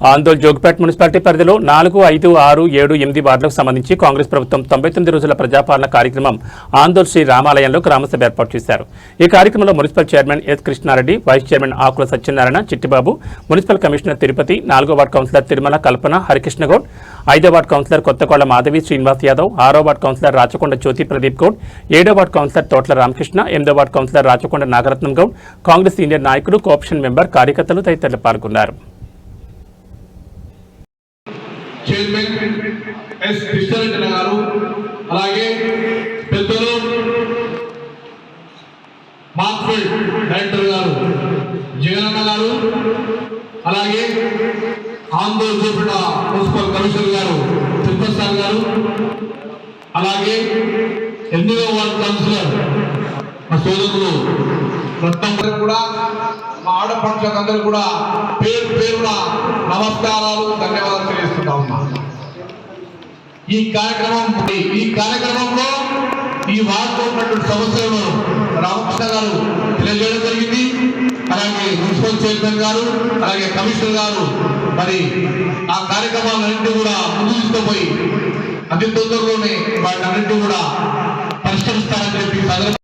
Andole Jogipet municipality పరిధిలో 4, 5, 6, 7, 8 వార్డులకు సంబంధించి కాంగ్రెస్ ప్రభుత్వం 99 రోజుల ప్రజాపాలన కార్యక్రమం ఆందోళ్ శ్రీ రామాలయంలో గ్రామసభ ఏర్పాటు చేశారు. ఈ కార్యక్రమంలో municipal chairman S Krishna Reddy, vice chairman Akula Satyanarayana, Chittibabu, municipal commissioner Tirupati, 4వ వార్డు కౌన్సిలర్ తిరుమల కల్పన, హరికృష్ణగౌడ్, 5వ వార్డు కౌన్సిలర్ కొత్తకోళ్ల మాధవి శ్రీనివాస్ యాదవ్, 6వ వార్డు కౌన్సిలర్ రాచకొండ జ్యోతి ప్రదీప్ గౌడ్, 7వ వార్డు కౌన్సిలర్ తోట్ల రామకృష్ణ, 8వ ward councillor Rachakonda Nagaratnam Goud, Congress senior నాయకులు, కోఆప్షన్ మెంబర్, కార్యకర్తలు తదితరులు పాల్గొన్నారు. చైర్మన్ ఎస్ కృష్ణారెడ్డి గారు, అలాగే పెద్దలు మార్కెట్ డైరెక్టర్ గారు జగనన్న గారు, అలాగే ఆందోళన చూపిన మున్సిపల్ కమిషనర్ గారు తిరుపతి గారు, అలాగే 8వ వార్డు కౌన్సిలర్ మా సోదరులు రత్నం కూడా, మా ఆడపడుచులందరూ కూడా పేరు పేరున నమస్కారాలు, ధన్యవాదాలు తెలియజేస్తున్నా ఉన్నా. ఈ కార్యక్రమంలో ఈ వార్డులో ఉన్నటువంటి సమస్యలను రామకృష్ణ గారు తెలియజేయడం జరిగింది. అలాగే మున్సిపల్ చైర్మన్ గారు, అలాగే కమిషనర్ గారు మరి ఆ కార్యక్రమాలన్నింటినీ కూడా ముందు తీసుకుపోయి అతి తొందరలోనే వాటినన్నింటినీ కూడా పరిష్కరిస్తారని చెప్పి